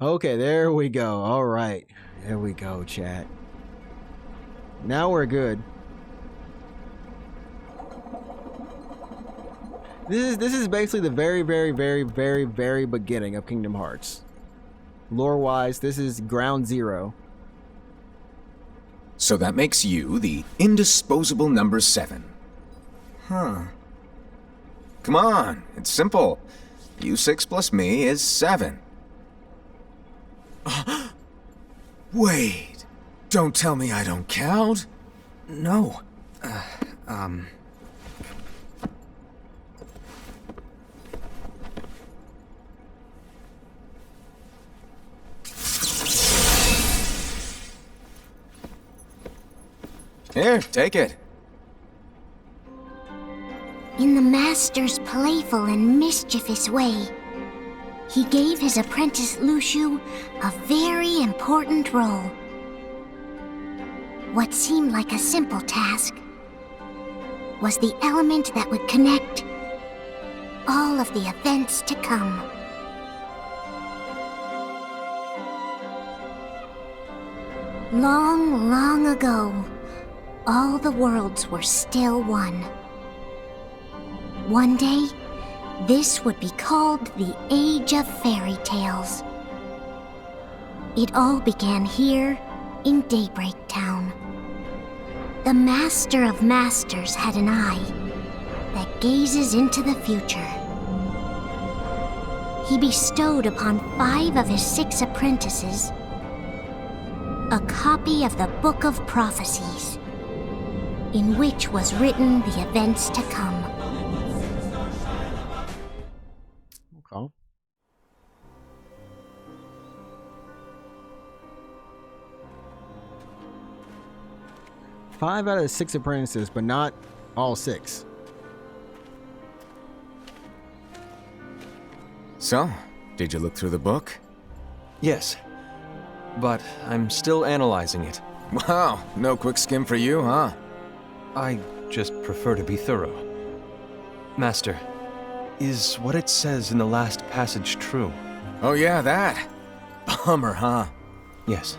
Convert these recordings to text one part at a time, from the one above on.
Okay, there we go. All right. There we go, chat. Now we're good. This is basically the very beginning of Kingdom Hearts. Lore-wise, this is ground zero. So that makes you the indisposable number 7. Huh. Come on, it's simple. U6 plus me is 7. Wait, don't tell me I don't count. No. Here, take it. In the Master's playful and mischievous way, he gave his apprentice Luxu a very important role. What seemed like a simple task was the element that would connect all of the events to come. Long, long ago, all the worlds were still one. One day, this would be called the Age of Fairy Tales. It all began here in Daybreak Town. The Master of Masters had an eye that gazes into the future. He bestowed upon 5 of his 6 apprentices a copy of the Book of Prophecies, in which was written the events to come. Okay. Five out of 6 apprentices, but not all 6. So, did you look through the book? Yes. But I'm still analyzing it. Wow, no quick skim for you, huh? I just prefer to be thorough. Master, is what it says in the last passage true? Oh yeah, that. Bummer, huh? Yes.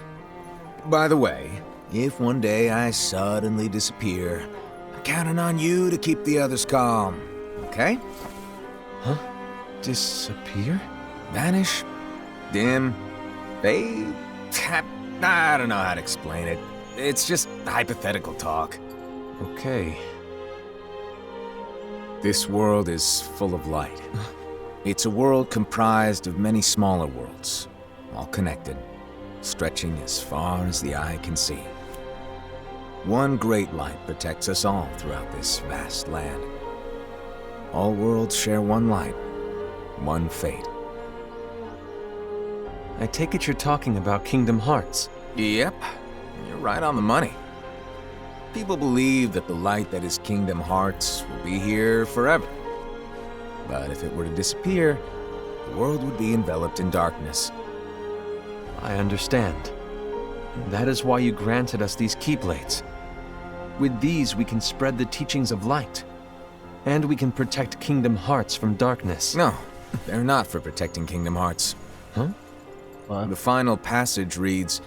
By the way, if one day I suddenly disappear, I'm counting on you to keep the others calm, okay? Huh? Disappear? Vanish, dim, fade. I don't know how to explain it. It's just hypothetical talk. Okay. This world is full of light. It's a world comprised of many smaller worlds, all connected, stretching as far as the eye can see. One great light protects us all throughout this vast land. All worlds share one light, one fate. I take it you're talking about Kingdom Hearts. Yep, you're right on the money. People believe that the light that is Kingdom Hearts will be here forever. But if it were to disappear, the world would be enveloped in darkness. I understand. That is why you granted us these Keyblades. With these, we can spread the teachings of light. And we can protect Kingdom Hearts from darkness. No, they're not for protecting Kingdom Hearts. Huh? What? The final passage reads,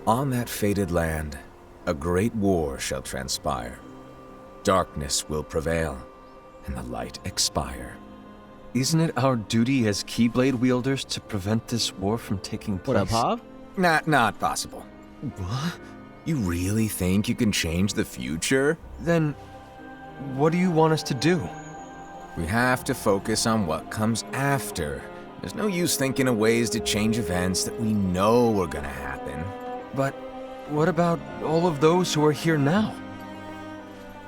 "On that fated land, a great war shall transpire. Darkness will prevail, and the light expire." Isn't it our duty as Keyblade wielders to prevent this war from taking place? What up, Hav? Not possible. What? You really think you can change the future? Then, what do you want us to do? We have to focus on what comes after. There's no use thinking of ways to change events that we know are gonna happen. But what about all of those who are here now?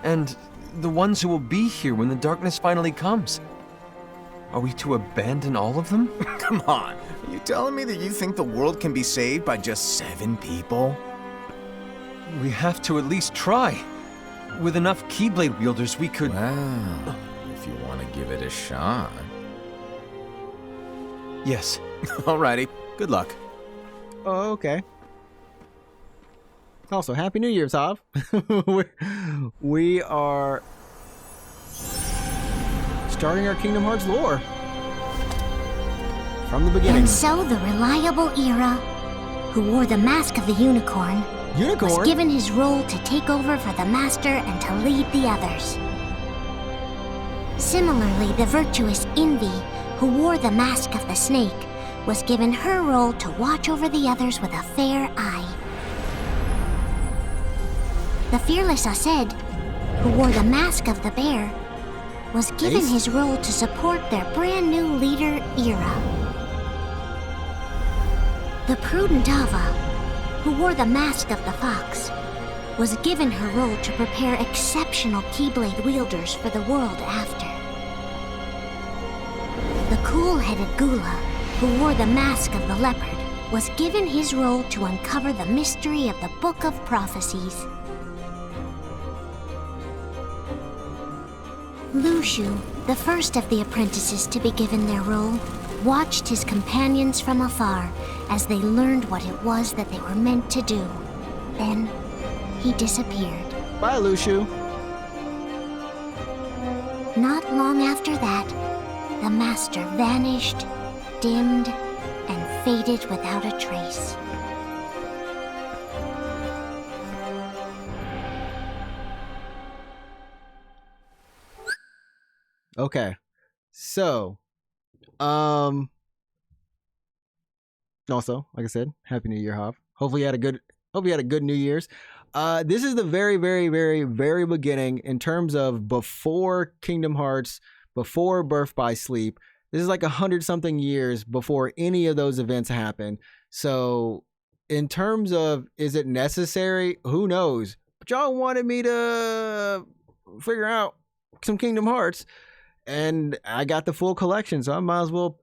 And the ones who will be here when the darkness finally comes? Are we to abandon all of them? Come on, are you telling me that you think the world can be saved by just 7 people? We have to at least try. With enough Keyblade wielders, we could... Well, if you want to give it a shot. Yes. Alrighty, good luck. Oh, okay. Also, Happy New Year, Hav. We are starting our Kingdom Hearts lore. From the beginning. And so the reliable Era, who wore the mask of the unicorn, Unicorn? was given his role to take over for the Master and to lead the others. Similarly, the virtuous Envy, who wore the mask of the snake, was given her role to watch over the others with a fair eye. The fearless Aced, who wore the mask of the bear, was given Ace? his role to support their brand new leader, Era. The prudent Ava, who wore the mask of the fox, was given her role to prepare exceptional Keyblade wielders for the world after. The cool-headed Gula, who wore the mask of the leopard, was given his role to uncover the mystery of the Book of Prophecies. Lushu, the first of the apprentices to be given their role, watched his companions from afar as they learned what it was that they were meant to do. Then, he disappeared. Bye, Lushu. Not long after that, the Master vanished, dimmed, and faded without a trace. Okay. So, also, like I said, Happy New Year, Hop. Hope you had a good New Year's. This is the very, very, very, very beginning in terms of before Kingdom Hearts, before Birth by Sleep. This is like 100-something years before any of those events happen. So, in terms of, is it necessary? Who knows? But y'all wanted me to figure out some Kingdom Hearts, and I got the full collection, so I might as well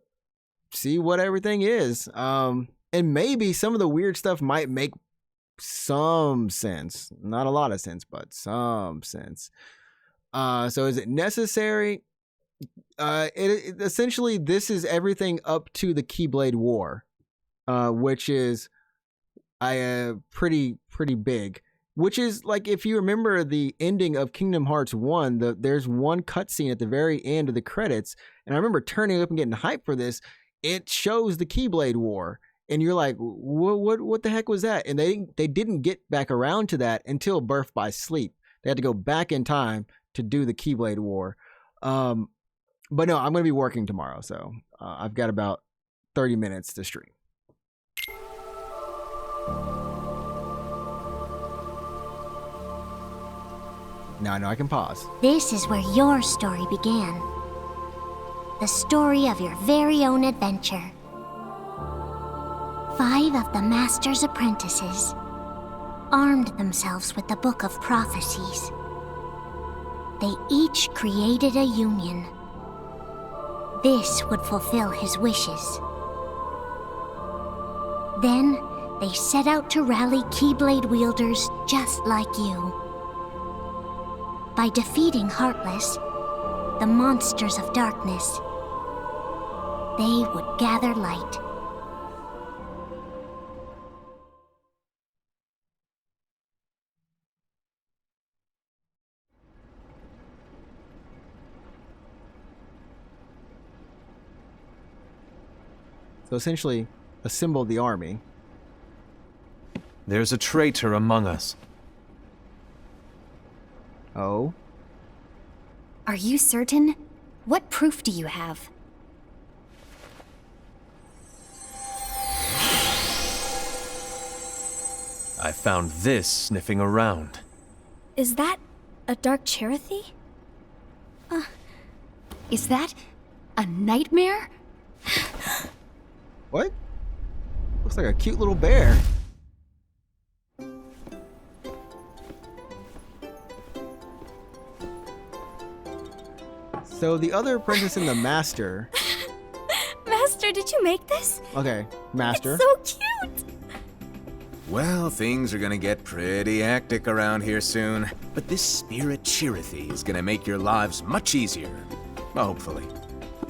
see what everything is. And maybe some of the weird stuff might make some sense. Not a lot of sense, but some sense. So is it necessary? It essentially, this is everything up to the Keyblade War, which is pretty big. Which is, like, if you remember the ending of Kingdom Hearts 1, there's one cutscene at the very end of the credits, and I remember turning up and getting hyped for this. It shows the Keyblade War, and you're like, what the heck was that? And they didn't get back around to that until Birth by Sleep. They had to go back in time to do the Keyblade War. But no, I'm going to be working tomorrow, so I've got about 30 minutes to stream. Now I know I can pause. This is where your story began. The story of your very own adventure. 5 of the Master's apprentices armed themselves with the Book of Prophecies. They each created a union. This would fulfill his wishes. Then, they set out to rally Keyblade wielders just like you. By defeating Heartless, the monsters of darkness, they would gather light. So essentially, assemble the army. There's a traitor among us. Oh? Are you certain? What proof do you have? I found this sniffing around. Is that a dark Cherethy? Is that a nightmare? What? Looks like a cute little bear. So the other apprentice and the master. Master, did you make this? Okay, master. It's so cute! Well, things are gonna get pretty hectic around here soon. But this spirit Cherethy is gonna make your lives much easier. Hopefully.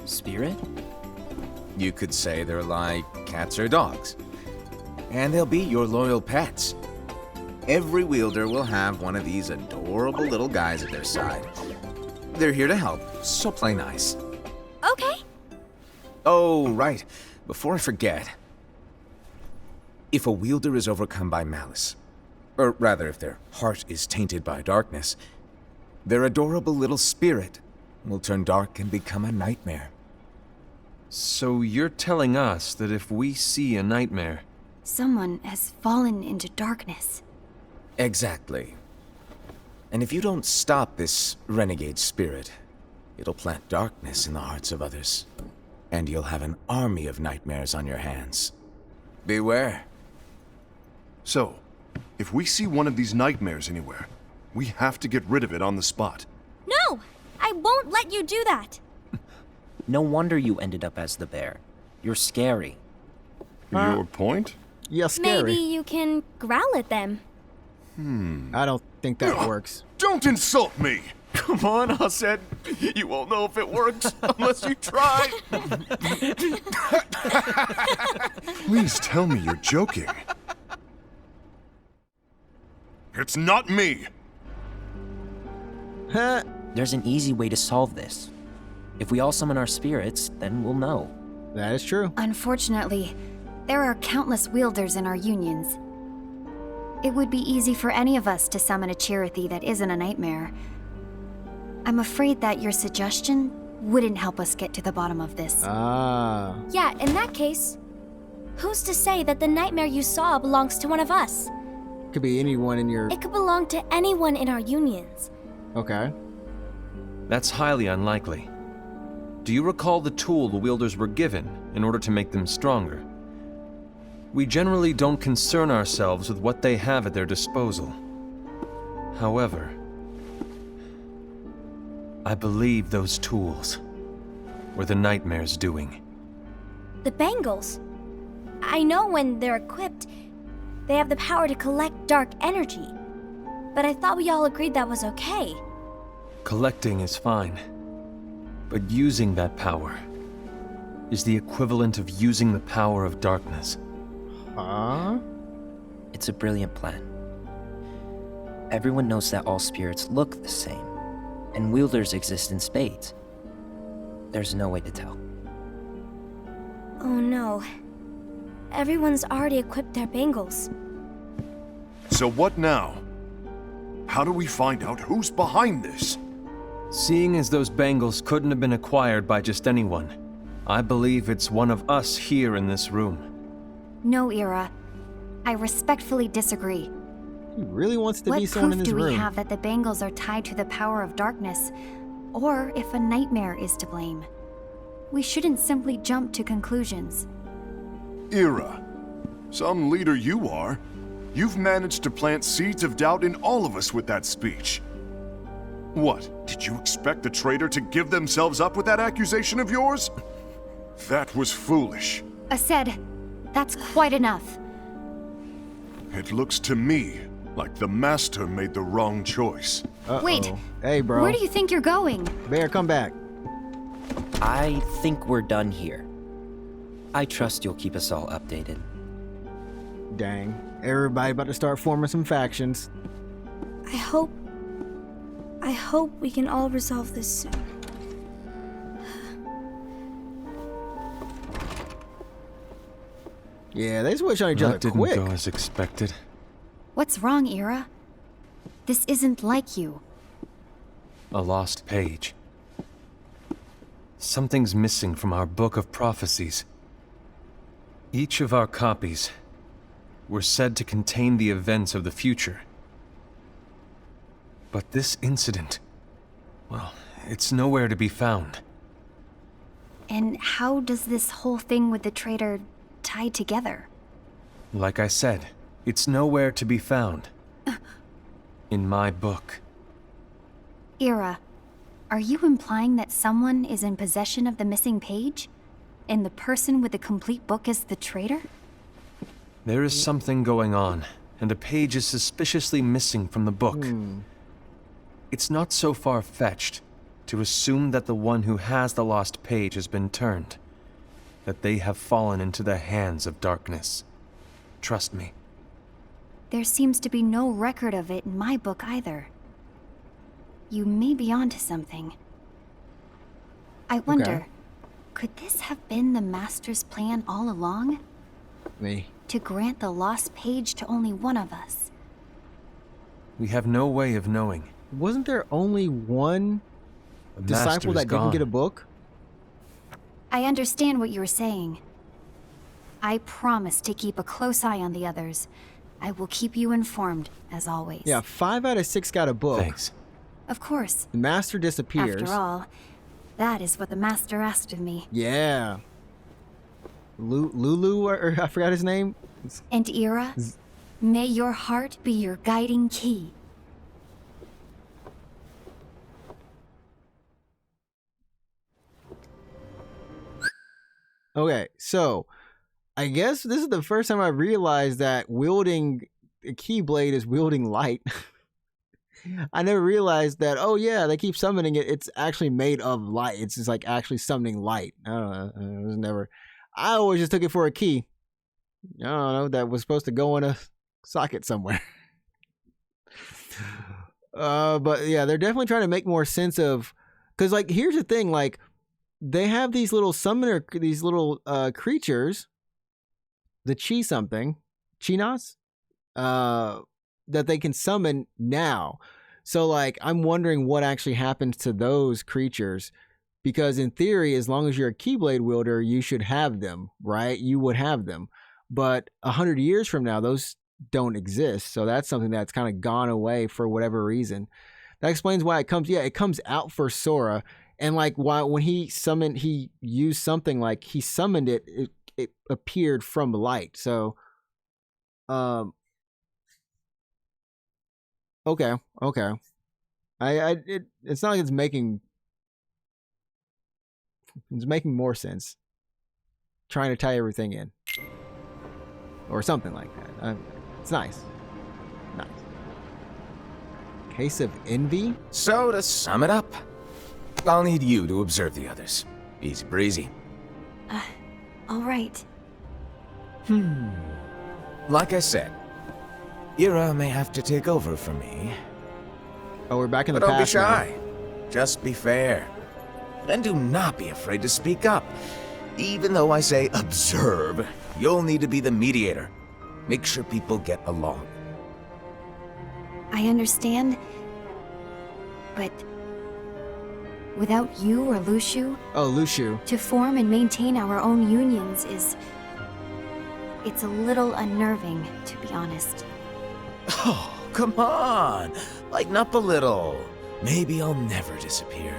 Spirit? You could say they're like cats or dogs. And they'll be your loyal pets. Every wielder will have one of these adorable little guys at their side. They're here to help, so play nice. Okay. Oh, right. Before I forget, if a wielder is overcome by malice, or rather if their heart is tainted by darkness, their adorable little spirit will turn dark and become a nightmare. So you're telling us that if we see a nightmare... Someone has fallen into darkness. Exactly. And if you don't stop this renegade spirit, it'll plant darkness in the hearts of others. And you'll have an army of nightmares on your hands. Beware. So, if we see one of these nightmares anywhere, we have to get rid of it on the spot. No! I won't let you do that! No wonder you ended up as the bear. You're scary. Your point? Yeah, scary. Maybe you can growl at them. I don't think that works. Don't insult me! Come on, Hassad. You won't know if it works unless you try. Please tell me you're joking. It's not me! Huh? There's an easy way to solve this. If we all summon our spirits, then we'll know. That is true. Unfortunately, there are countless wielders in our unions. It would be easy for any of us to summon a Chirithy that isn't a nightmare. I'm afraid that your suggestion wouldn't help us get to the bottom of this. Ah. Yeah, in that case, who's to say that the nightmare you saw belongs to one of us? Could be anyone in your... It could belong to anyone in our unions. Okay. That's highly unlikely. Do you recall the tool the wielders were given in order to make them stronger? We generally don't concern ourselves with what they have at their disposal. However, I believe those tools were the nightmare's doing. The bangles. I know when they're equipped, they have the power to collect dark energy. But I thought we all agreed that was okay. Collecting is fine, but using that power is the equivalent of using the power of darkness. Huh? It's a brilliant plan. Everyone knows that all spirits look the same, and wielders exist in spades. There's no way to tell. Oh no. Everyone's already equipped their bangles. So what now? How do we find out who's behind this? Seeing as those bangles couldn't have been acquired by just anyone, I believe it's one of us here in this room. No, Ira. I respectfully disagree. He really wants to What be someone in proof this do we room. have that the bangles are tied to the power of darkness, or if a nightmare is to blame? We shouldn't simply jump to conclusions. Ira, some leader you are. You've managed to plant seeds of doubt in all of us with that speech. What, did you expect the traitor to give themselves up with that accusation of yours? That was foolish. Ased, that's quite enough. It looks to me like the Master made the wrong choice. Uh-oh. Wait. Hey, bro. Where do you think you're going? Bear, come back. I think we're done here. I trust you'll keep us all updated. Dang. Everybody about to start forming some factions. I hope we can all resolve this soon. Yeah, they switch on each other That didn't quick. go as expected. What's wrong, Ira? This isn't like you. A lost page. Something's missing from our book of prophecies. Each of our copies were said to contain the events of the future. But this incident, well, it's nowhere to be found. And how does this whole thing with the traitor tie together? Like I said, it's nowhere to be found. In my book. Ira, are you implying that someone is in possession of the missing page? And the person with the complete book is the traitor? There is something going on, and a page is suspiciously missing from the book. It's not so far-fetched to assume that the one who has the lost page has been turned, that they have fallen into the hands of darkness. Trust me. There seems to be no record of it in my book either. You may be onto something. I wonder, Could this have been the Master's plan all along? Me. To grant the lost page to only one of us? We have no way of knowing. Wasn't there only one The disciple Master is that didn't get a gone. book? I understand what you were saying. I promise to keep a close eye on the others. I will keep you informed, as always. Yeah, 5 out of 6 got a book. Thanks. Of course. The Master disappears. After all, that is what the Master asked of me. Yeah. Lulu, or I forgot his name. And Ira, may your heart be your guiding key. Okay, so I guess this is the first time I realized that wielding a Keyblade is wielding light. I never realized that, oh yeah, they keep summoning it. It's actually made of light. It's just like actually summoning light. I don't know. It was never. I always just took it for a key. I don't know. That was supposed to go in a socket somewhere. But yeah, they're definitely trying to make more sense of. Because like, here's the thing. Like, they have these little these little creatures. The Chinas, that they can summon now. So like, I'm wondering what actually happens to those creatures, because in theory, as long as you're a Keyblade wielder, you should have them, right? You would have them, but 100 years from now, those don't exist. So that's something that's kind of gone away for whatever reason. That explains why it comes. Yeah, it comes out for Sora, and like why when he used something like he summoned it. It appeared from light. So, okay. It's not like it's making more sense. Trying to tie everything in, or something like that. It's nice. Case of envy. So, to sum it up, I'll need you to observe the others. Easy breezy. All right. Like I said, Ira may have to take over for me. Oh, we're back in the But don't be past now. shy. Just be fair. And do not be afraid to speak up. Even though I say observe, you'll need to be the mediator. Make sure people get along. I understand. But without you or Lushu, Oh, Lushu. to form and maintain our own unions it's a little unnerving, to be honest. Oh, come on. Lighten up a little. Maybe I'll never disappear.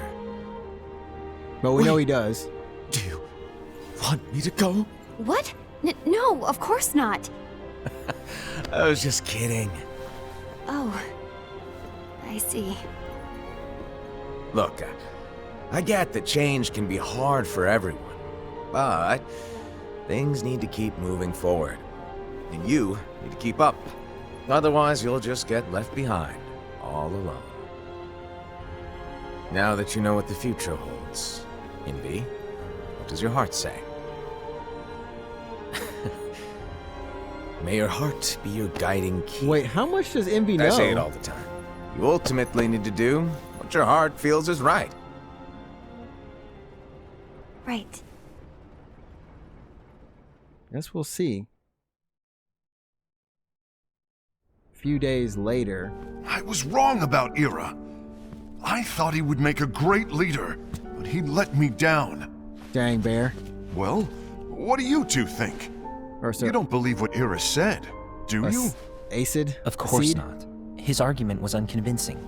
But we know he does. Do you want me to go? What? No, of course not. I was just kidding. Oh, I see. Look, I get that change can be hard for everyone, but things need to keep moving forward. And you need to keep up. Otherwise, you'll just get left behind, all alone. Now that you know what the future holds, Envy, what does your heart say? May your heart be your guiding key. Wait, how much does Envy know? I say it all the time. You ultimately need to do what your heart feels is right. Right. Guess we'll see. A few days later. I was wrong about Ira. I thought he would make a great leader, but he let me down. Dang, Bear. Well, what do you two think? Or so, You don't believe what Ira said, do you? Acid? Of course Acid? not. His argument was unconvincing.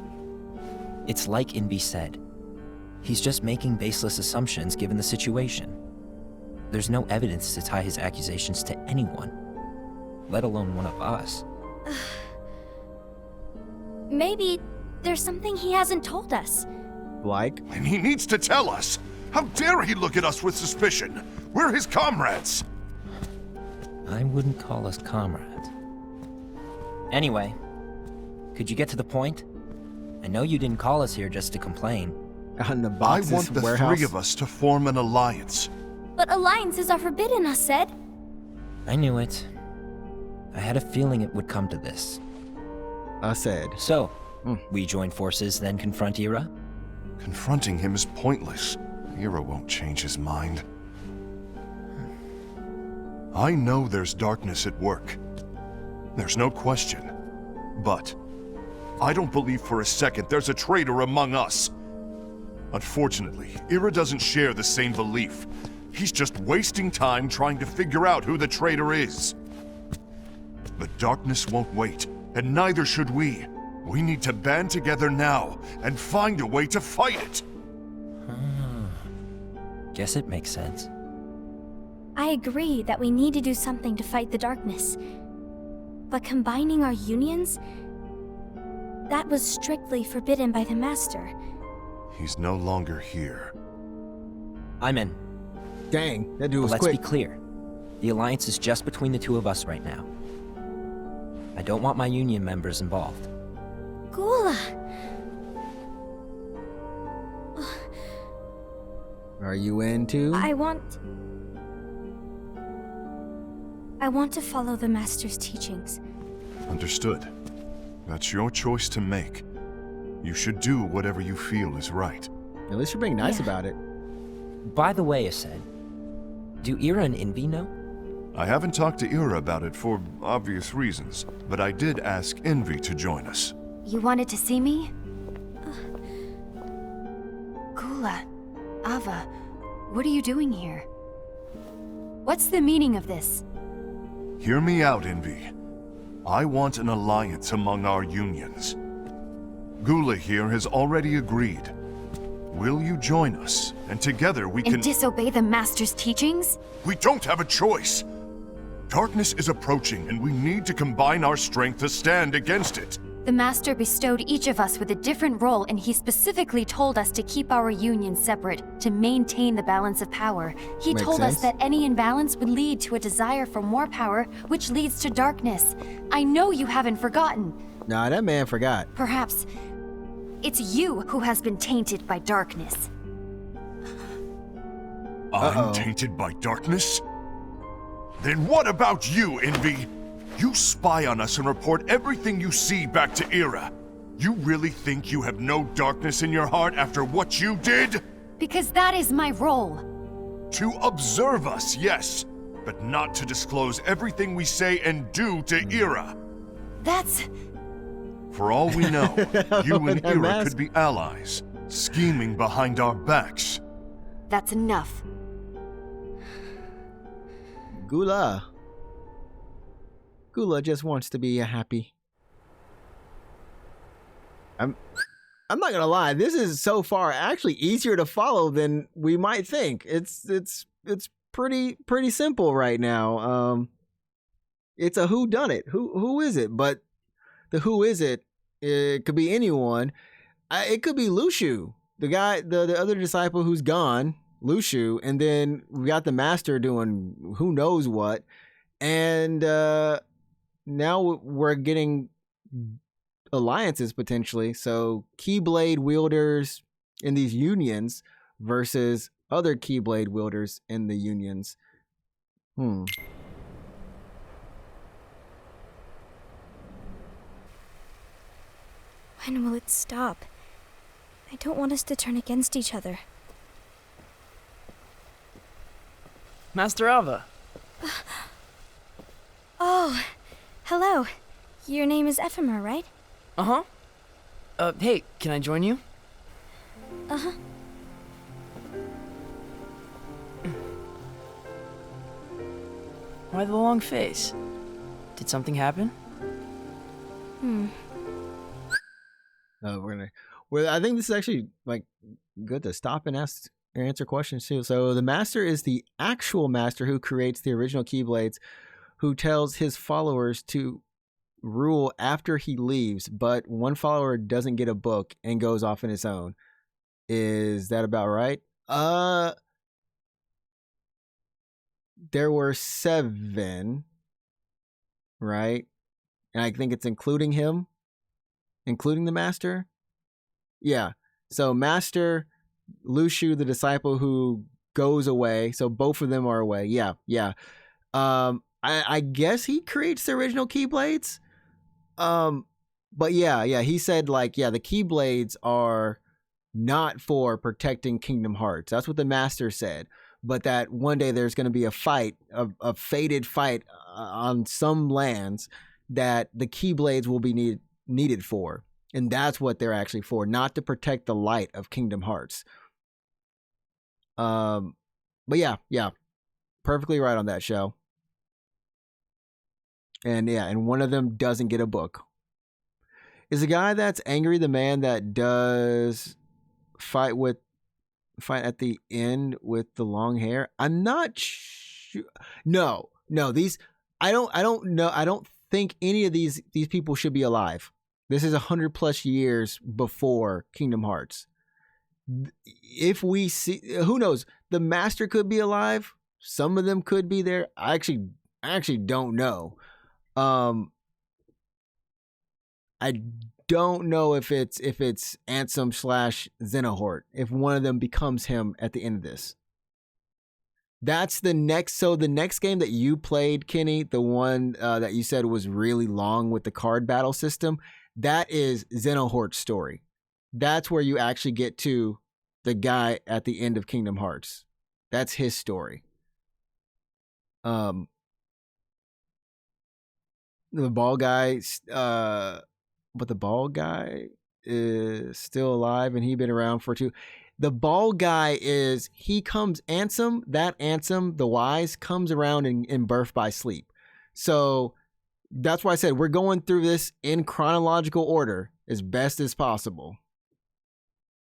It's like Invi said. He's just making baseless assumptions given the situation. There's no evidence to tie his accusations to anyone, let alone one of us. Maybe there's something he hasn't told us. Like? And he needs to tell us. How dare he look at us with suspicion? We're his comrades. I wouldn't call us comrades. Anyway, could you get to the point? I know you didn't call us here just to complain. On the I boxes want the warehouse? three of us to form an alliance. But alliances are forbidden, us said. I knew it. I had a feeling it would come to this. I said. So, we join forces, then confront Ira? Confronting him is pointless. Ira won't change his mind. I know there's darkness at work. There's no question. But I don't believe for a second there's a traitor among us. Unfortunately, Ira doesn't share the same belief. He's just wasting time trying to figure out who the traitor is. The darkness won't wait, and neither should we. We need to band together now and find a way to fight it. Guess it makes sense. I agree that we need to do something to fight the darkness. But combining our unions? That was strictly forbidden by the Master. He's no longer here. I'm in. Dang, that dude But was let's quick. be clear. The alliance is just between the two of us right now. I don't want my union members involved. Gula! Are you in too? I want to follow the Master's teachings. Understood. That's your choice to make. You should do whatever you feel is right. At least you're being nice Yeah. about it. By the way, Ased, do Ira and Envy know? I haven't talked to Ira about it for obvious reasons, but I did ask Envy to join us. You wanted to see me? Gula, Ava, what are you doing here? What's the meaning of this? Hear me out, Envy. I want an alliance among our unions. Gula here has already agreed. Will you join us? And together we And can— disobey the Master's teachings? We don't have a choice! Darkness is approaching, and we need to combine our strength to stand against it. The Master bestowed each of us with a different role, and he specifically told us to keep our union separate, to maintain the balance of power. He Makes told sense. us that any imbalance would lead to a desire for more power, which leads to darkness. I know you haven't forgotten. Nah, that man forgot. Perhaps it's you who has been tainted by darkness. I'm tainted by darkness? Then what about you, Envy? You spy on us and report everything you see back to Ira. You really think you have no darkness in your heart after what you did? Because that is my role. To observe us, yes, but not to disclose everything we say and do to Ira. That's... For all we know, you and That Ira mask. could be allies, scheming behind our backs. that's enough. Gula. Gula just wants to be happy. I'm not gonna lie. This is so far actually easier to follow than we might think. It's pretty simple right now. It's a who done it. Who is it? But the who is it? It could be anyone. It could be Lushu, the guy, the other disciple who's gone, Lushu, and then we got the Master doing who knows what, and now we're getting alliances potentially. So Keyblade wielders in these unions versus other Keyblade wielders in the unions. When will it stop? I don't want us to turn against each other. Master Ava. Oh, hello. Your name is Ephemer, right? Uh-huh. Hey, can I join you? Uh-huh. Why the long face? Did something happen? I think this is actually like good to stop and ask or answer questions too. So the Master is the actual Master who creates the original Keyblades, who tells his followers to rule after he leaves, but one follower doesn't get a book and goes off on his own. Is that about right? There were 7, right? And I think it's including him, including the Master. Yeah. So Master, Lushu, the disciple who goes away. So both of them are away. Yeah. I guess he creates the original Keyblades. But yeah, he said like, the Keyblades are not for protecting Kingdom Hearts. That's what the Master said. but that one day there's going to be a fight, a fated fight on some lands that the Keyblades will be needed for. And that's what they're actually for, not to protect the light of Kingdom Hearts. But yeah, perfectly right on that show. And yeah, and one of them doesn't get a book. Is the guy that's angry the man that does fight at the end with the long hair? I'm not sure. No, these I don't know. I don't think any of these people should be alive. This is 100+ years before Kingdom Hearts. If we see, who knows? The master could be alive. Some of them could be there. I actually don't know. I don't know if it's Ansem / Xenohort, if one of them becomes him at the end of this. That's the next. So the next game that you played, Kenny, the one that you said was really long with the card battle system, that is Xenohort's story. That's where you actually get to the guy at the end of Kingdom Hearts. That's his story. The ball guy, but the ball guy is still alive and he's been around for two. The ball guy he comes, Ansem, the wise, comes around in Birth by Sleep. So that's why I said we're going through this in chronological order as best as possible.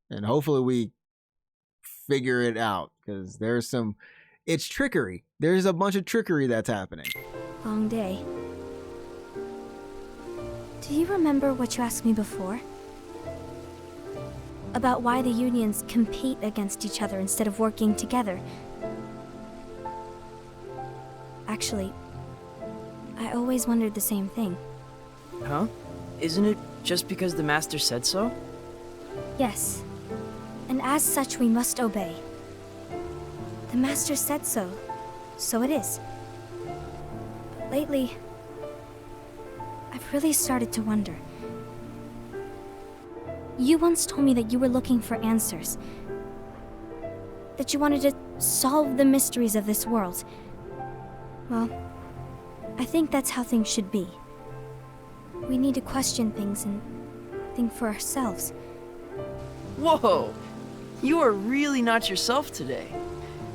And hopefully we figure it out, because it's trickery. There's a bunch of trickery that's happening. Long day. Do you remember what you asked me before? About why the unions compete against each other instead of working together? Actually, I always wondered the same thing. Huh? Isn't it just because the master said so? Yes. And as such, we must obey. The master said so. So it is. But lately, I've really started to wonder. You once told me that you were looking for answers. That you wanted to solve the mysteries of this world. Well, I think that's how things should be. We need to question things and think for ourselves. Whoa! You are really not yourself today.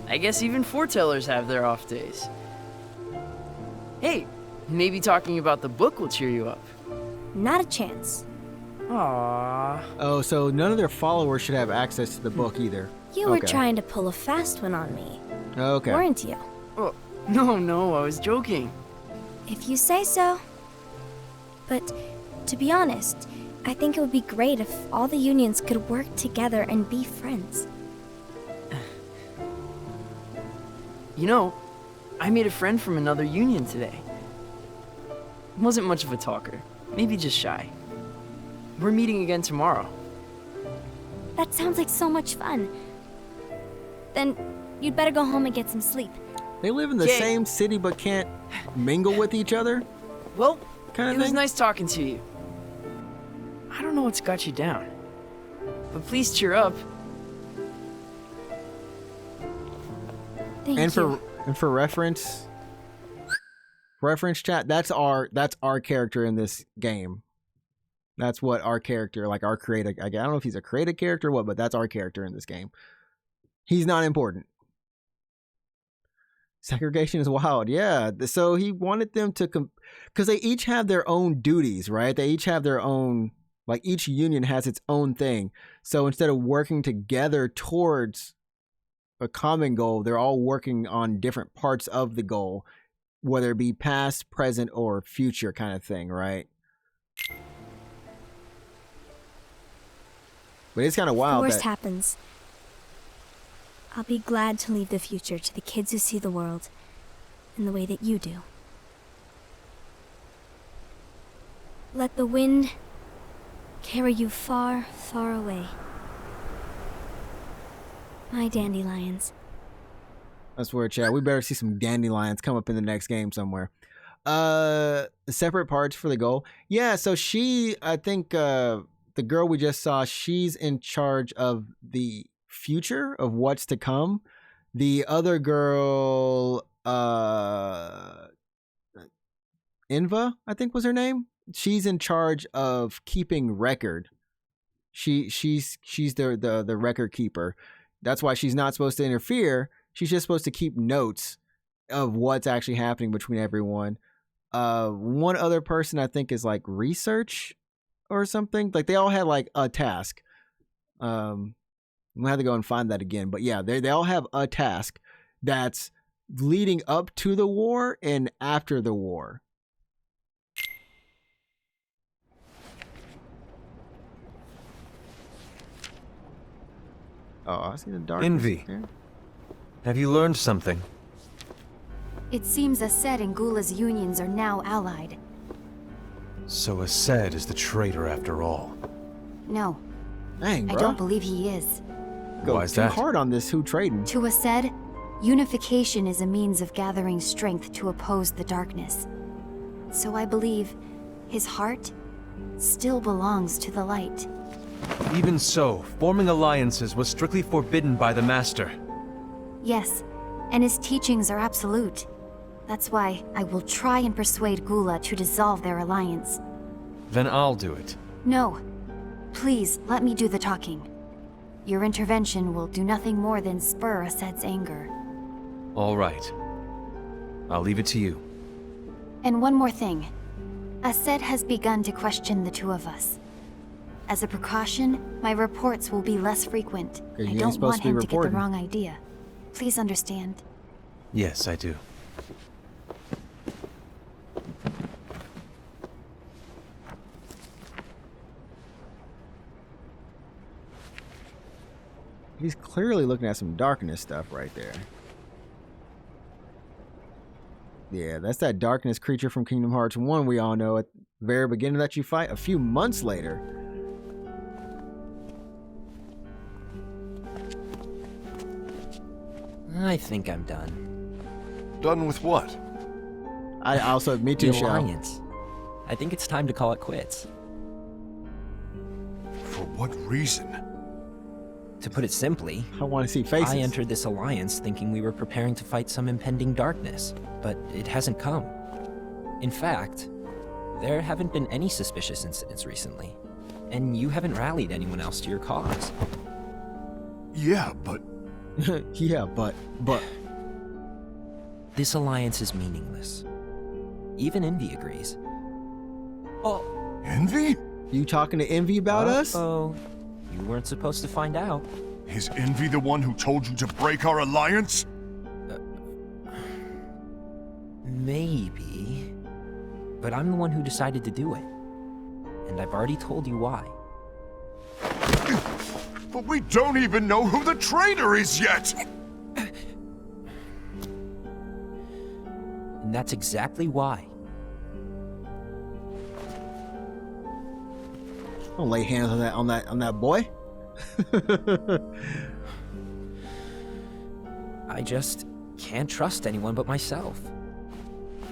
I guess even foretellers have their off days. Hey, maybe talking about the book will cheer you up. Not a chance. Aww. Oh, so none of their followers should have access to the book either. You were Okay. trying to pull a fast one on me, Okay. weren't you? Oh, no, I was joking. If you say so. But to be honest, I think it would be great if all the unions could work together and be friends. You know, I made a friend from another union today. Wasn't much of a talker, maybe just shy. We're meeting again tomorrow. That sounds like so much fun. Then you'd better go home and get some sleep. They live in the Yay. same city but can't mingle with each other? Well, Kind of it was thing? nice talking to you. I don't know what's got you down, but please cheer up. Thank And you. for reference chat, that's our character in this game. That's what our character, like our creator, I don't know if he's a creative character or what, but that's our character in this game. He's not important. Segregation is wild. Yeah. So he wanted them to because they each have their own duties, right? They each have their own, like each union has its own thing. So instead of working together towards a common goal, they're all working on different parts of the goal, whether it be past, present, or future kind of thing, right? But it's kind of The wild. worst That, happens. I'll be glad to leave the future to the kids who see the world in the way that you do. Let the wind carry you far, far away. My dandelions. that's where it's at. We better see some dandelions come up in the next game somewhere. Separate parts for the goal. Yeah, so I think the girl we just saw, she's in charge of the future of what's to come. The other girl, Inva, I think was her name. She's in charge of keeping record. She's the record keeper. That's why she's not supposed to interfere. She's just supposed to keep notes of what's actually happening between everyone. One other person I think is like research or something. Like they all had like a task. I'm gonna have to go and find that again. But yeah, they all have a task that's leading up to the war and after the war. Oh, I see the dark. Envy. Have you learned something? It seems Ased and Gula's unions are now allied. So Ased is the traitor after all. No, Dang, I bro. don't believe he is. Go Why is too that? hard on this. Who trading? To Ased, unification is a means of gathering strength to oppose the darkness. So I believe his heart still belongs to the light. Even so, forming alliances was strictly forbidden by the Master. Yes, and his teachings are absolute. That's why I will try and persuade Gula to dissolve their alliance. Then I'll do it. No. Please, let me do the talking. Your intervention will do nothing more than spur Ased's anger. All right. I'll leave it to you. And one more thing. Ased has begun to question the two of us. As a precaution, my reports will be less frequent. You I ain't don't supposed want to be him to get the reporting. wrong idea. Please understand. Yes, I do. He's clearly looking at some darkness stuff right there. Yeah, that's that darkness creature from Kingdom Hearts 1 we all know at the very beginning that you fight a few months later. I think I'm done. Done with what? I also, me too, The Shao. Alliance. I think it's time to call it quits. For what reason? To put it simply, I want to see faces. I entered this alliance thinking we were preparing to fight some impending darkness, but it hasn't come. In fact, there haven't been any suspicious incidents recently, and you haven't rallied anyone else to your cause. Yeah, but Yeah, but This alliance is meaningless. Even Envy agrees. Oh, Envy? you talking to Envy about us? oh, you weren't supposed to find out. Is Envy the one who told you to break our alliance? Maybe. But I'm the one who decided to do it. And I've already told you why. But we don't even know who the traitor is yet! And that's exactly why. Don't lay hands on that boy. I just can't trust anyone but myself.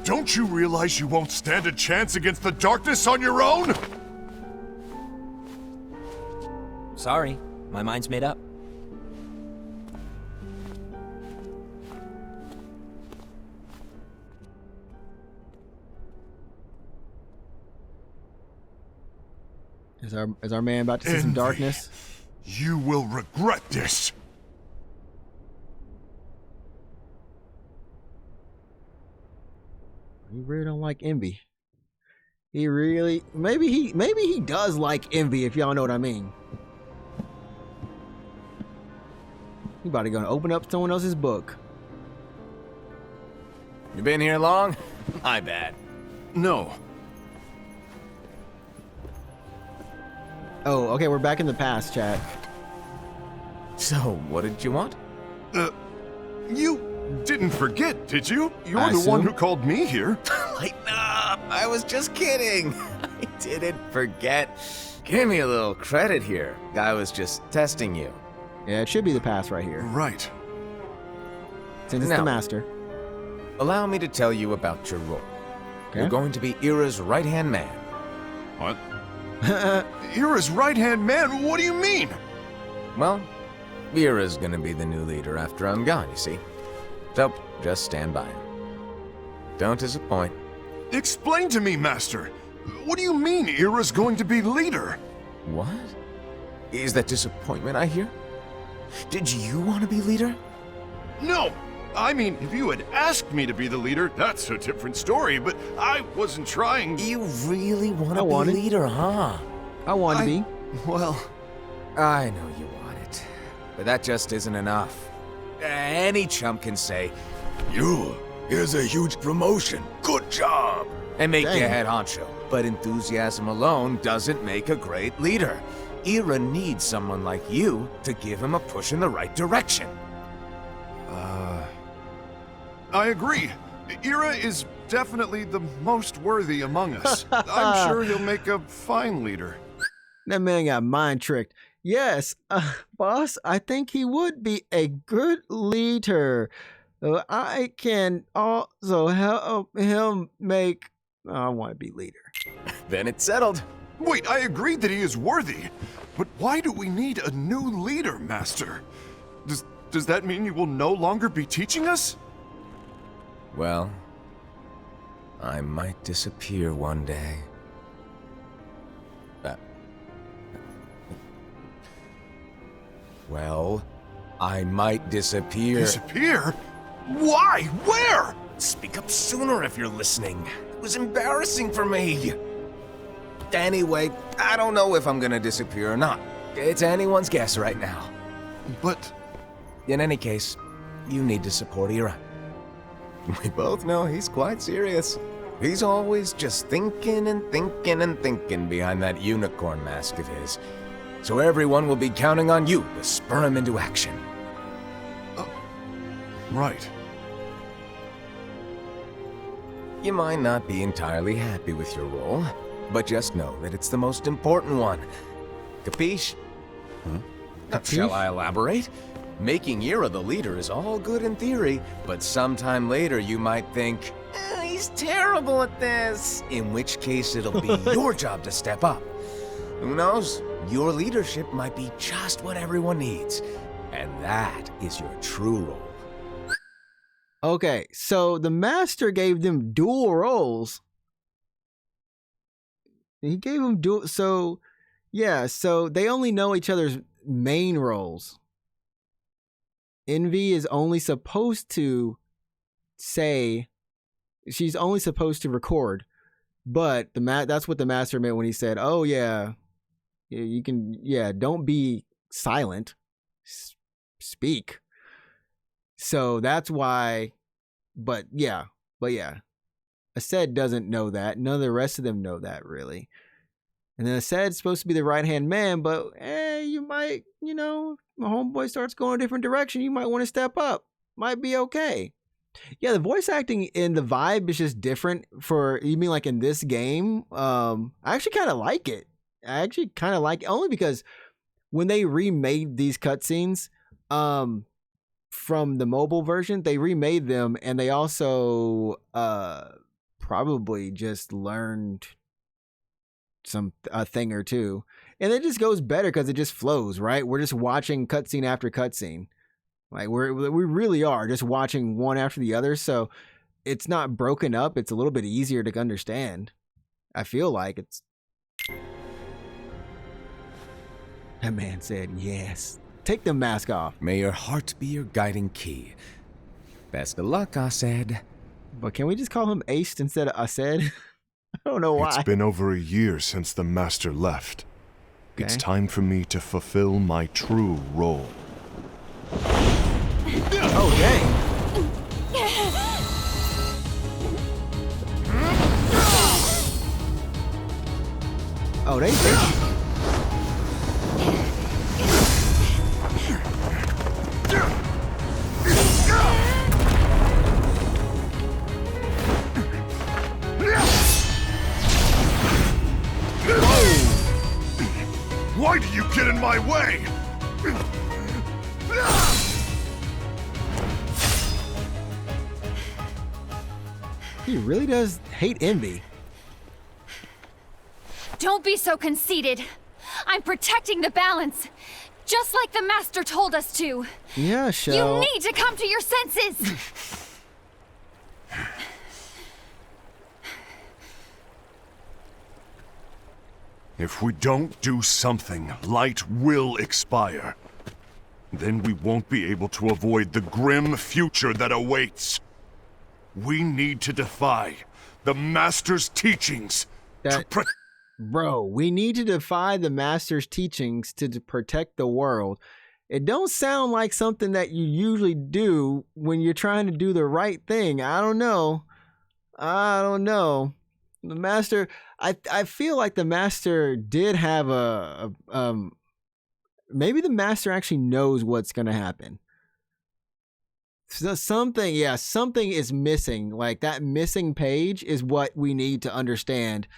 Don't you realize you won't stand a chance against the darkness on your own? Sorry, my mind's made up. Is our man about to see some Envy. darkness? You will regret this! He really don't like Envy. He really, maybe he does like Envy, if y'all know what I mean. He about to go and open up someone else's book. You been here long? My bad. No. Oh, okay, we're back in the past, chat. So, what did you want? You didn't forget, did you? You're I the one assume. who called me here. Lighten up! I was just kidding. I didn't forget. Give me a little credit here. I was just testing you. Yeah, it should be the past right here. Right. Since it's Now. the master. Allow me to tell you about your role. Okay. You're going to be Ira's right-hand man. What? You're his right-hand man? What do you mean? Well, Vera's gonna be the new leader after I'm gone, you see. So, just stand by. Don't disappoint. Explain to me, Master. What do you mean Ira's going to be leader? What? Is that disappointment I hear? Did you want to be leader? No! I mean, if you had asked me to be the leader, that's a different story, but I wasn't trying. You really want I to be want it. leader, huh? I want to be. Well, I know you want it, but that just isn't enough. Any chump can say, here's a huge promotion, good job, and make Dang. you head honcho. But enthusiasm alone doesn't make a great leader. Ira needs someone like you to give him a push in the right direction. I agree. Ira is definitely the most worthy among us. I'm sure he'll make a fine leader. That man got mind tricked. Yes, boss, I think he would be a good leader. I can also help him make... I want to be leader. Then it's settled. Wait, I agreed that he is worthy, but why do we need a new leader, Master? Does that mean you will no longer be teaching us? Well, I might disappear one day. Well, I might disappear. Disappear? Why? Where? Speak up sooner if you're listening. It was embarrassing for me. Anyway, I don't know if I'm gonna disappear or not. It's anyone's guess right now. But In any case, you need to support Ira. We both know he's quite serious. He's always just thinking and thinking and thinking behind that unicorn mask of his. So everyone will be counting on you to spur him into action. right. You might not be entirely happy with your role, but just know that it's the most important one. Capiche? Shall I elaborate? Making Ira the leader is all good in theory, but sometime later you might think, he's terrible at this. In which case it'll be your job to step up. Who knows? Your leadership might be just what everyone needs. And that is your true role. Okay, so the master gave them dual roles. He gave them dual... So, yeah, so they only know each other's main roles. Envy is only supposed to say... She's only supposed to record. But that's what the master meant when he said, oh, yeah, you can... Yeah, don't be silent. Speak. So that's why... But yeah. Aced doesn't know that. None of the rest of them know that, really. And then Aced's supposed to be the right-hand man, but you might, if my homeboy starts going a different direction, you might want to step up. Might be okay. Yeah, the voice acting and the vibe is just different for, you mean like in this game? I actually kind of like it. Only because when they remade these cutscenes, from the mobile version, they remade them, and they also probably just learned a thing or two, and it just goes better because it just flows, right? We're just watching cutscene after cutscene, like we really are just watching one after the other, so it's not broken up. It's a little bit easier to understand. I feel like it's... That man said yes. Take the mask off. May your heart be your guiding key. Best of luck, Aced. But can we just call him Aced instead of Aced? I don't know why. It's been over a year since the Master left. It's Okay. time for me to fulfill my true role. Oh, dang. Oh, they... Why do you get in my way? He really does hate Envy. Don't be so conceited. I'm protecting the balance. Just like the Master told us to. Yeah, Shell. You need to come to your senses! If we don't do something, light will expire. Then we won't be able to avoid the grim future that awaits. We need to defy the Master's teachings Bro, we need to defy the Master's teachings to protect the world. It don't sound like something that you usually do when you're trying to do the right thing. I don't know. The Master, I feel like the Master did have maybe the Master actually knows what's going to happen. So something is missing. Like that missing page is what we need to understand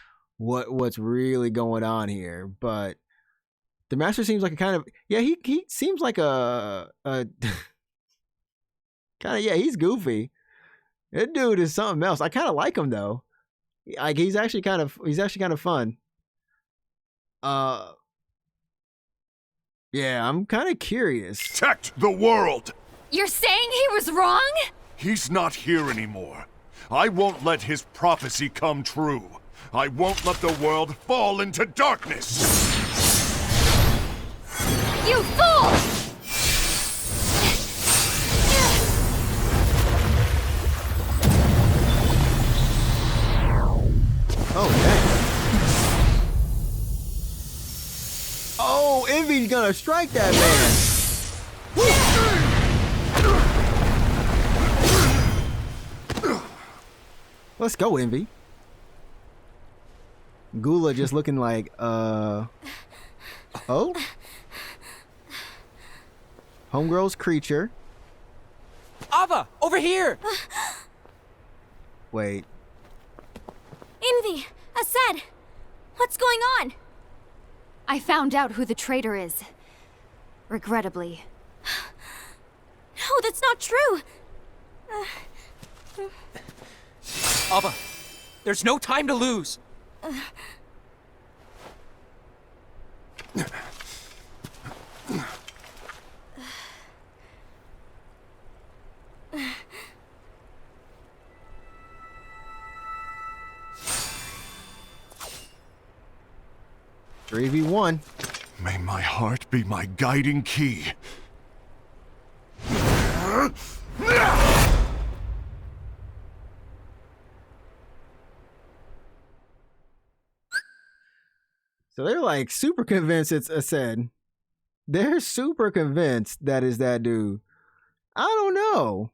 what's really going on here. But the Master seems like a kind of, he seems like a kind of, he's goofy. That dude is something else. I kind of like him though. Like he's actually kind of fun. Yeah, I'm kind of curious. protect the world. You're saying he was wrong? He's not here anymore. I won't let his prophecy come true. I won't let the world fall into darkness. You fool! Oh, dang. Oh, Envy's gonna strike that man. Let's go, Envy. Gula just looking like, oh? Homegirl's creature. Ava, over here! Wait. Envy! Ased! What's going on? I found out who the traitor is. Regrettably. No, that's not true! Ava, there's no time to lose. Three v one. May my heart be my guiding key. So they're like super convinced it's Ased. They're super convinced that is that dude. I don't know.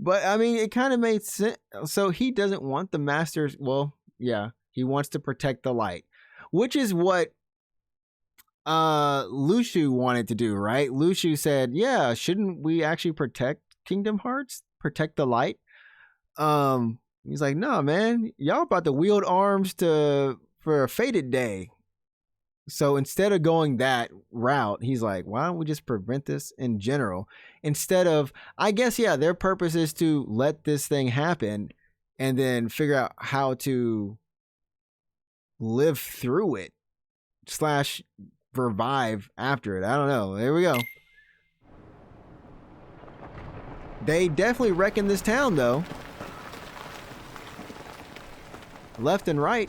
But I mean, it kind of made sense. So he doesn't want the Masters. Well, yeah, he wants to protect the light, which is what Lushu wanted to do, right? Lushu said, yeah, shouldn't we actually protect Kingdom Hearts? Protect the light? He's like, no, man, y'all about to wield arms for a fated day. So instead of going that route, he's like, why don't we just prevent this in general? Instead of, I guess, yeah, their purpose is to let this thing happen and then figure out how to live through it / revive after it. I don't know. There we go. They definitely wrecking this town, though. Left and right.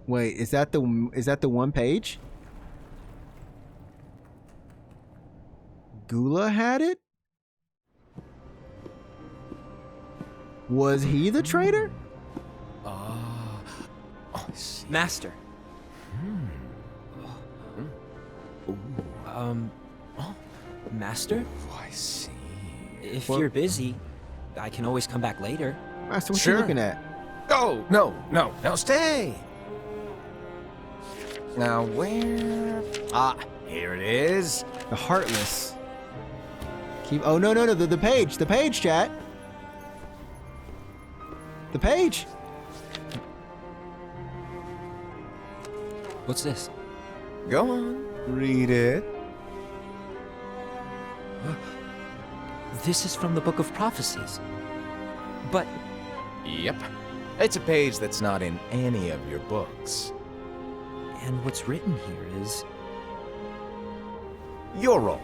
Wait, is that the one page? Gula had it? Was he the traitor? Master. Master? I see. If you're busy, I can always come back later. Master, what Sure. you looking at? Oh, no, stay. Now where? Ah, here it is. The Heartless. Oh, no, the page, chat. The page. What's this? Go on, read it. This is from the Book of Prophecies. But Yep. It's a page that's not in any of your books. and what's written here is Your role.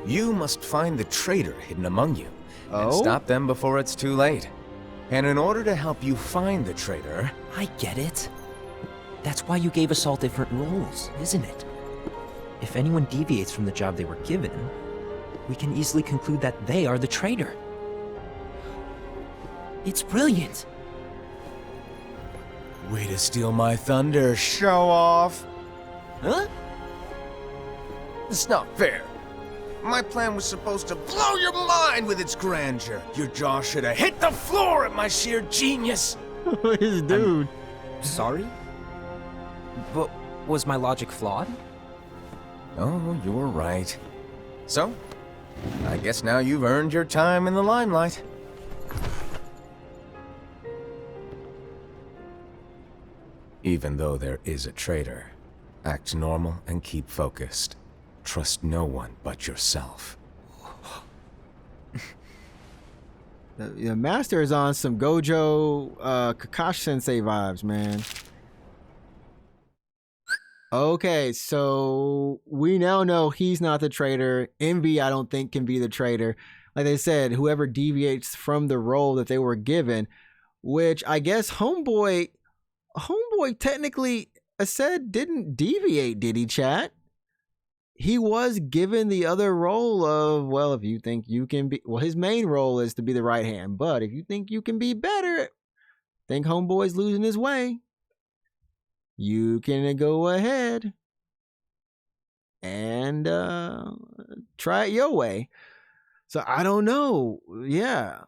You must find the traitor hidden among you and Oh? stop them before it's too late. And in order to help you find the traitor, I get it. That's why you gave us all different roles, isn't it? If anyone deviates from the job they were given, we can easily conclude that they are the traitor. It's brilliant. way to steal my thunder, show off. Huh? It's not fair. My plan was supposed to blow your mind with its grandeur. Your jaw should have hit the floor at my sheer genius. This dude. Sorry? But was my logic flawed? Oh, you were right. So, I guess now you've earned your time in the limelight. Even though there is a traitor, act normal and keep focused. Trust no one but yourself. The master is on some Gojo Kakashi Sensei vibes, man. Okay, so we now know he's not the traitor. Envy, I don't think, can be the traitor. Like they said, whoever deviates from the role that they were given, which I guess Homeboy technically said didn't deviate, did he, chat? He was given the other role of, well, if you think you can be, well, his main role is to be the right hand, but if you think you can be better, think Homeboy's losing his way, you can go ahead and try it your way. So I don't know. Yeah.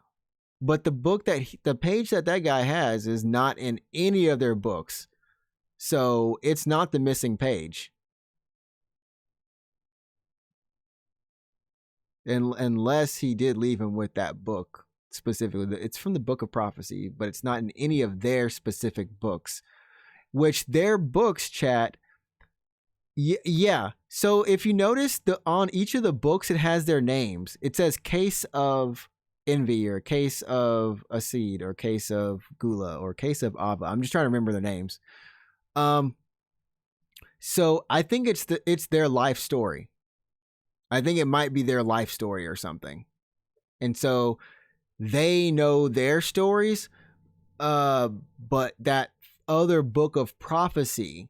But the book the page that guy has is not in any of their books. So it's not the missing page. Unless he did leave him with that book specifically. It's from the Book of Prophecy, but it's not in any of their specific books. Which their books, chat, yeah. So if you notice, on each of the books, it has their names. It says Case of Envy, or Case of Acid, or Case of Gula, or Case of Ava. I'm just trying to remember their names. So I think it's their life story. I think it might be their life story or something. And so they know their stories, but that other book of prophecy,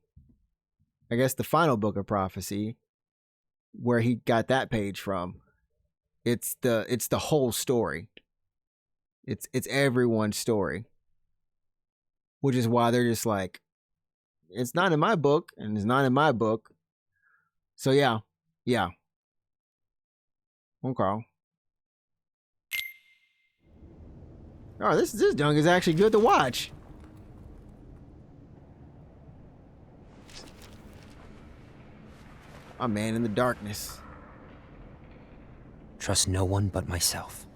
I guess the final book of prophecy, where he got that page from, it's the whole story. It's everyone's story. Which is why they're just like, it's not in my book, and it's not in my book. So yeah. Okay. Oh, this junk is actually good to watch. A man in the darkness. Trust no one but myself.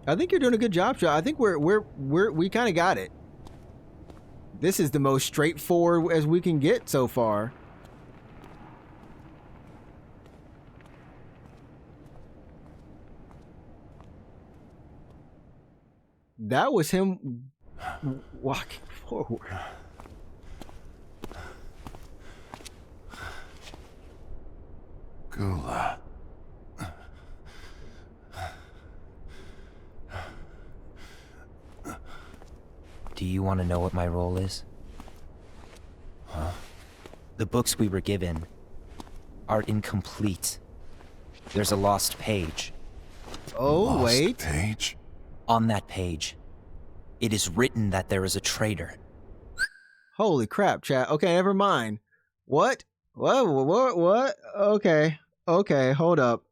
I think you're doing a good job, Joe. I think we kind of got it. This is the most straightforward as we can get so far. That was him walking forward. Gula. Do you want to know what my role is? Huh? The books we were given are incomplete. There's a lost page. Oh, Lost wait. Page? On that page, it is written that there is a traitor. Holy crap, chat. Okay, never mind. What? What? Okay, hold up.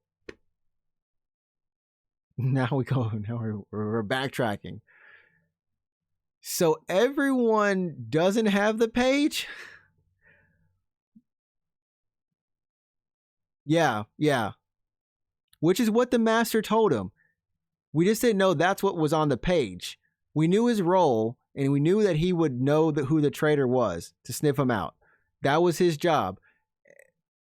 Now we're backtracking. So everyone doesn't have the page? Yeah. Which is what the master told him. We just didn't know that's what was on the page. We knew his role, and we knew that he would know who the traitor was to sniff him out. That was his job.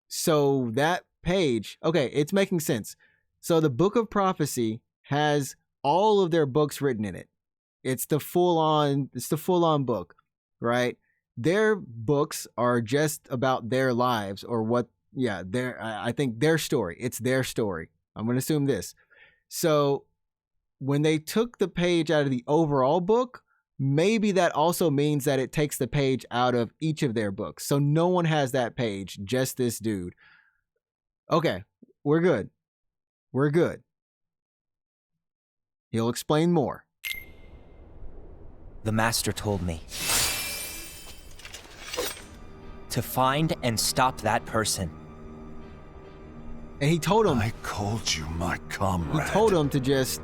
So that page, okay, it's making sense. So the Book of Prophecy has all of their books written in it. It's the full on book, right? Their books are just about their lives or what, I think their story. It's their story. I'm going to assume this. So when they took the page out of the overall book, maybe that also means that it takes the page out of each of their books. So no one has that page, just this dude. Okay, we're good. We're good. He'll explain more. The Master told me to find and stop that person. And he told him... I called you my comrade. He told him to just...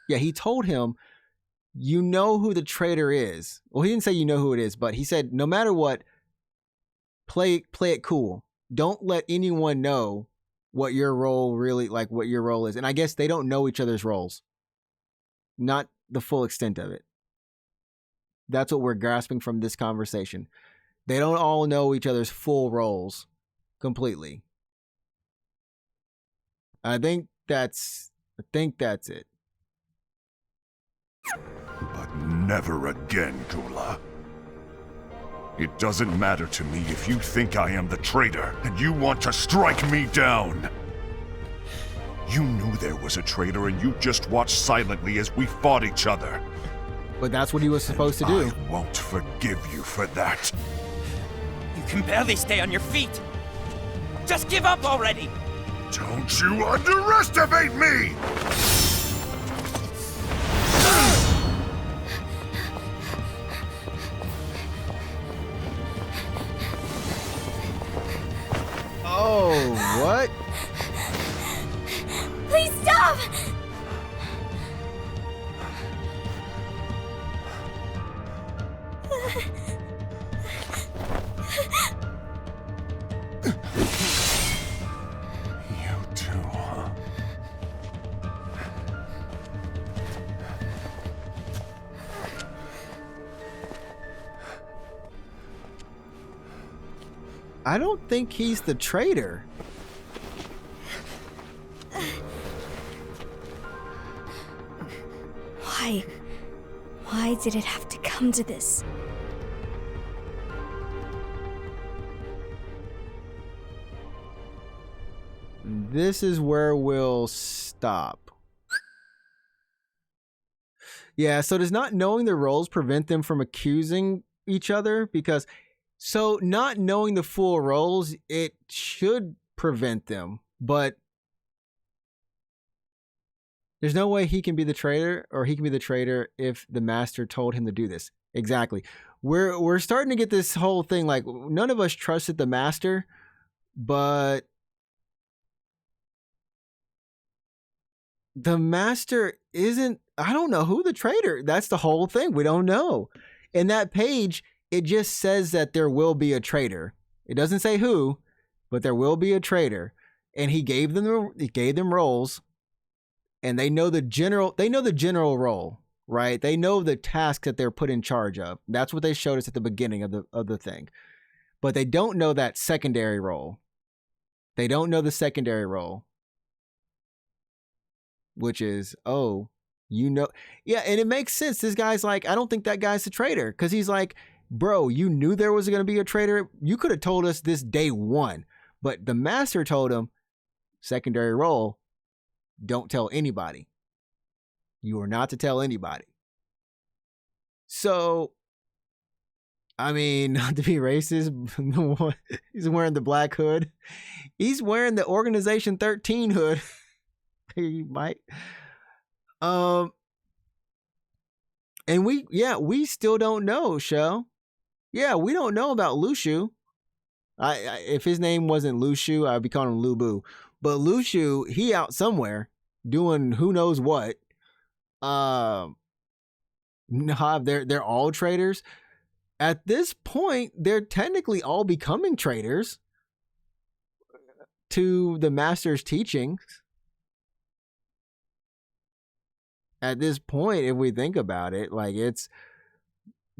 Yeah, he told him, you know who the traitor is. Well, he didn't say you know who it is, but he said, no matter what, play it cool. Don't let anyone know what your role really, like what your role is. And I guess they don't know each other's roles. Not the full extent of it. That's what we're grasping from this conversation. They don't all know each other's full roles completely. I think that's it. But never again, Gula. It doesn't matter to me if you think I am the traitor and you want to strike me down. You knew there was a traitor and you just watched silently as we fought each other. But that's what he was supposed to do. I won't forgive you for that. You can barely stay on your feet. Just give up already. Don't you underestimate me! Oh, what? Please stop! You too, huh? I don't think he's the traitor. Why? Why did it have to come to this? This is where we'll stop. Yeah, so does not knowing the roles prevent them from accusing each other? Because, so not knowing the full roles, it should prevent them, but there's no way he can be the traitor or he can be the traitor if the Master told him to do this. Exactly. We're starting to get this whole thing like none of us trusted the Master, but the Master isn't, I don't know who the traitor. That's the whole thing. We don't know. In that page, it just says that there will be a traitor. It doesn't say who, but there will be a traitor. And he gave them roles, and they know the general role, right? They know the task that they're put in charge of. That's what they showed us at the beginning of the thing. But they don't know that secondary role. They don't know the secondary role. Which is, oh, you know, yeah, and it makes sense. This guy's like, I don't think that guy's a traitor, because he's like, bro, you knew there was going to be a traitor. You could have told us this day one, but the Master told him, secondary role, don't tell anybody. You are not to tell anybody. So, I mean, not to be racist, he's wearing the black hood. He's wearing the Organization 13 hood. He might. And we still don't know, Shell. Yeah, we don't know about Lushu. If his name wasn't Lushu, I'd be calling him Lubu. But Lushu, he out somewhere doing who knows what. No, they're all traitors. At this point, they're technically all becoming traitors to the Master's teachings. At this point, if we think about it, like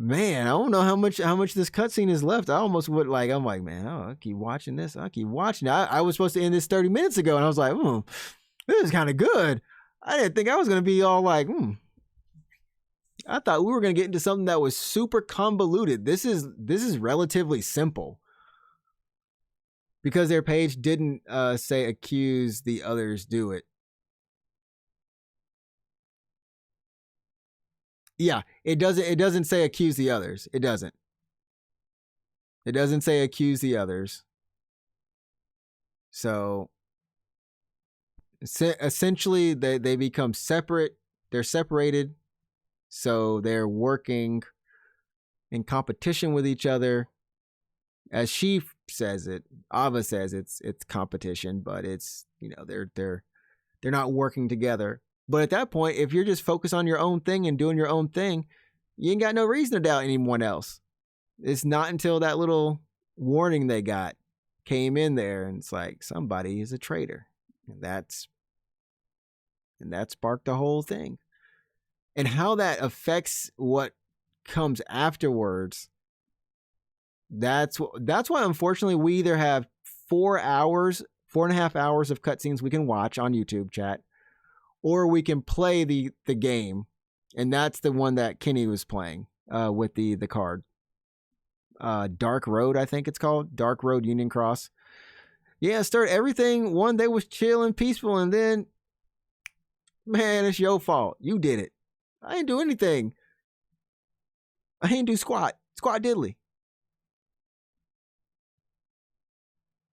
Man, I don't know how much this cutscene is left. I almost would like. I'm like, man, I'll keep watching this. I'll keep watching. I was supposed to end this 30 minutes ago, and I was like, this is kind of good. I didn't think I was gonna be all like, I thought we were gonna get into something that was super convoluted. This is relatively simple because their page didn't say accuse the others do it. Yeah, it doesn't say accuse the others. It doesn't say accuse the others. So essentially they become separate. They're separated. So they're working in competition with each other. As she says it, Ava says it's competition, but it's, they're not working together. But at that point, if you're just focused on your own thing and doing your own thing, you ain't got no reason to doubt anyone else. It's not until that little warning they got came in there, and it's like somebody is a traitor. And that sparked the whole thing. And how that affects what comes afterwards, that's why unfortunately we either have 4.5 hours of cutscenes we can watch on YouTube, chat, or we can play the game, and that's the one that Kenny was playing with the card. Dark Road, I think it's called. Dark Road Union Cross. Yeah, start everything. One day was chill and peaceful, and then, man, it's your fault. You did it. I didn't do anything. I ain't do squat diddly.